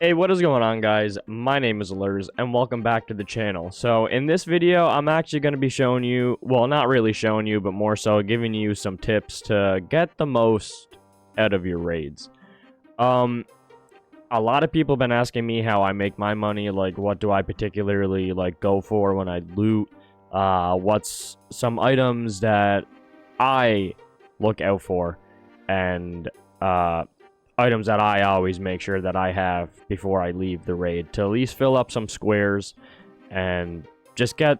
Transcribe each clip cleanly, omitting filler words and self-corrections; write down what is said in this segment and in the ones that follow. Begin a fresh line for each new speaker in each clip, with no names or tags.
Hey, what is going on, guys? My name is Lurs, and welcome back to the channel. So, in this video, I'm actually going to be showing you, well, not really showing you, but more so giving you some tips to get the most out of your raids. A lot of people have been asking me how I make my money, like, what do I particularly, like, go for when I loot? What's some items that I look out for, and, items that I always make sure that I have before I leave the raid to at least fill up some squares and just get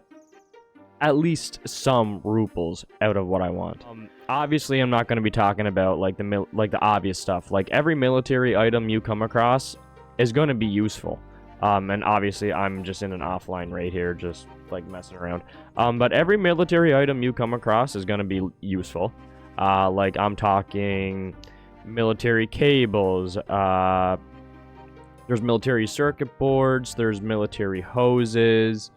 at least some ruples out of what I want. Obviously, I'm not going to be talking about like the obvious stuff. Like every military item you come across is going to be useful. And obviously, I'm just in an offline raid here, just like messing around. But every military item you come across is going to be useful. Like I'm talking military cables, there's military circuit boards, there's military hoses,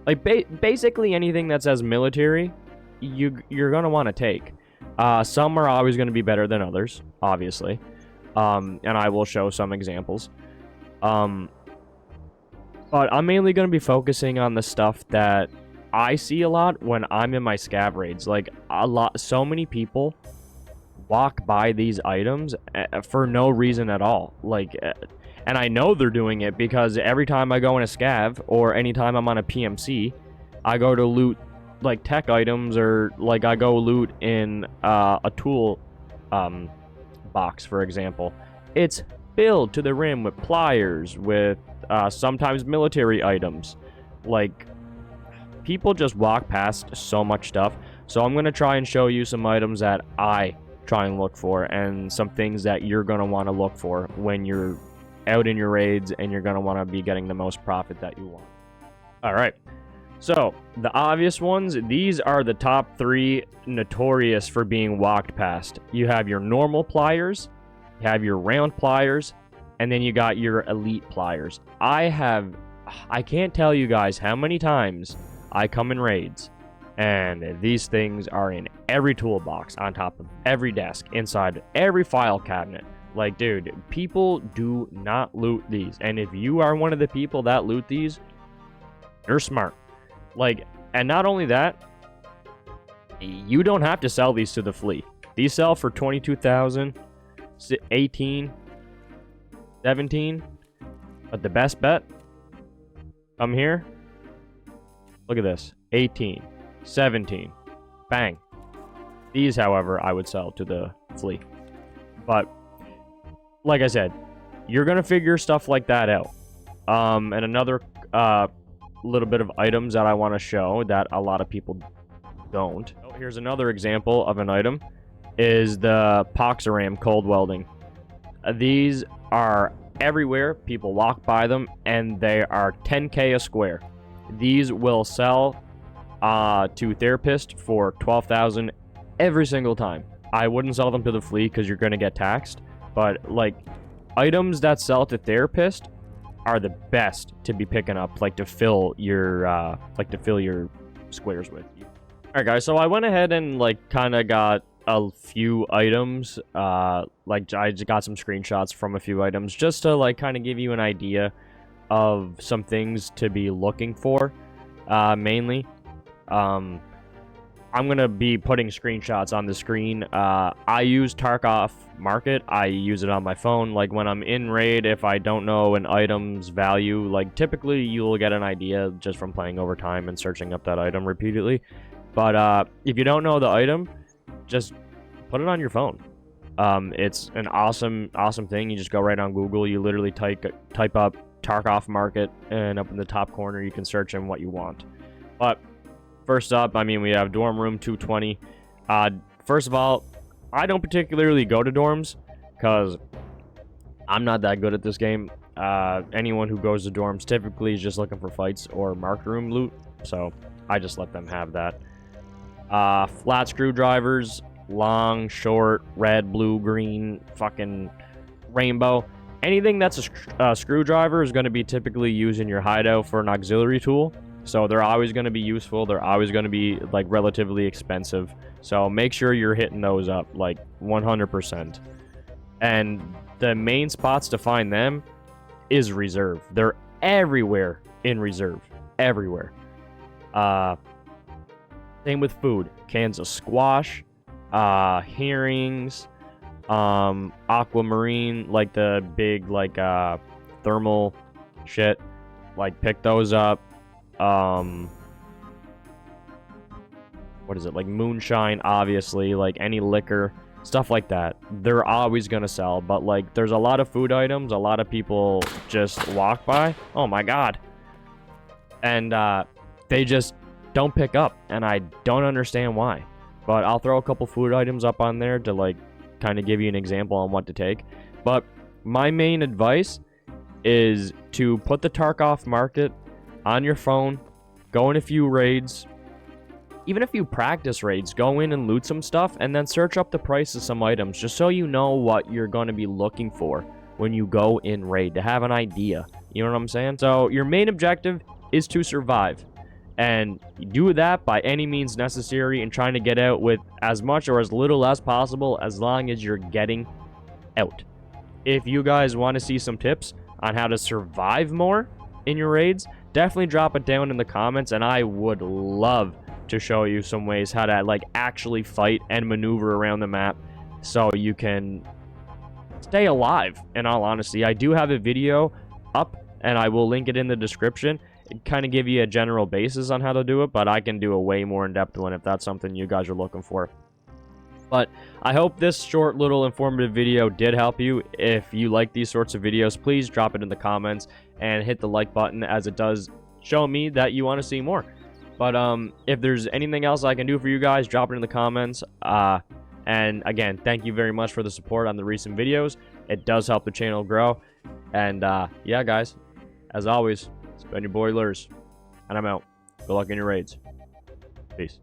like basically anything that says military you're gonna want to take. Some are always going to be better than others, obviously, and I will show some examples, but I'm mainly going to be focusing on the stuff that I see a lot when I'm in my scav raids. Like so many people walk by these items for no reason at all. Like, and I know they're doing it because every time I go in a scav or anytime I'm on a PMC, I go to loot like tech items, or like I go loot in a tool box, for example. It's filled to the rim with pliers, with sometimes military items. Like, people just walk past so much stuff. So I'm going to try and show you some items that I try and look for, and some things that you're going to want to look for when you're out in your raids and you're going to want to be getting the most profit that you want. All right, so the obvious ones, these are the top 3 notorious for being walked past. You have your normal pliers, you have your round pliers, and then you got your elite pliers. I can't tell you guys how many times I come in raids and these things are in every toolbox, on top of every desk, inside every file cabinet. Like, dude, people do not loot these. And if you are one of the people that loot these, you're smart. Like, and not only that, you don't have to sell these to the flea. These sell for 22,000, 18, 17. But the best bet, come here. Look at this, 18. 17. Bang. These, however, I would sell to the flea. But, like I said, you're going to figure stuff like that out. And another little bit of items that I want to show that a lot of people don't. Oh, here's another example of an item, is the Poxaram cold welding. These are everywhere. People walk by them, and they are 10k a square. These will sell to therapist for 12,000 every single time. I wouldn't sell them to the flea because you're going to get taxed, but like items that sell to therapist are the best to be picking up, like to fill your squares with. All right, guys, so I went ahead and like kind of got a few items, like I just got some screenshots from a few items just to like kind of give you an idea of some things to be looking for, mainly. I'm gonna be putting screenshots on the screen. I use Tarkov Market. I use it on my phone. Like when I'm in raid, if I don't know an item's value, like typically you'll get an idea just from playing over time and searching up that item repeatedly. But if you don't know the item, just put it on your phone. It's an awesome thing. You just go right on Google. You literally type up Tarkov Market, and up in the top corner you can search in what you want. But first up, I mean, we have dorm room 220. First of all, I don't particularly go to dorms because I'm not that good at this game. Anyone who goes to dorms typically is just looking for fights or marked room loot, so I just let them have that. Flat screwdrivers, long, short, red, blue, green, fucking rainbow. Anything that's a screwdriver is going to be typically used in your hideout for an auxiliary tool. So they're always going to be useful. They're always going to be like relatively expensive. So make sure you're hitting those up like 100%. And the main spots to find them is reserve. They're everywhere in reserve. Everywhere. Same with food. Cans of squash, herrings, aquamarine, like the big, like, thermal shit. Like, pick those up. What is it? Like, moonshine, obviously. Like, any liquor, stuff like that. They're always gonna sell. But, like, there's a lot of food items. A lot of people just walk by. Oh, my God. And, they just don't pick up. And I don't understand why. But I'll throw a couple food items up on there to, like, kind of give you an example on what to take. But my main advice is to put the Tarkov market on your phone, go in a few raids, even a few practice raids, go in and loot some stuff, and then search up the price of some items, just so you know what you're going to be looking for when you go in raid, to have an idea. You know what I'm saying? So your main objective is to survive, and you do that by any means necessary and trying to get out with as much or as little as possible, as long as you're getting out. If you guys want to see some tips on how to survive more in your raids, definitely drop it down in the comments, and I would love to show you some ways how to, like, actually fight and maneuver around the map so you can stay alive. In all honesty, I do have a video up, and I will link it in the description. It kind of give you a general basis on how to do it, but I can do a way more in-depth one if that's something you guys are looking for. But I hope this short little informative video did help you. If you like these sorts of videos, please drop it in the comments and hit the like button, as it does show me that you want to see more. But if there's anything else I can do for you guys, drop it in the comments. And again, thank you very much for the support on the recent videos. It does help the channel grow. And yeah, guys, as always, it's been your boy Lurs, and I'm out. Good luck in your raids. Peace.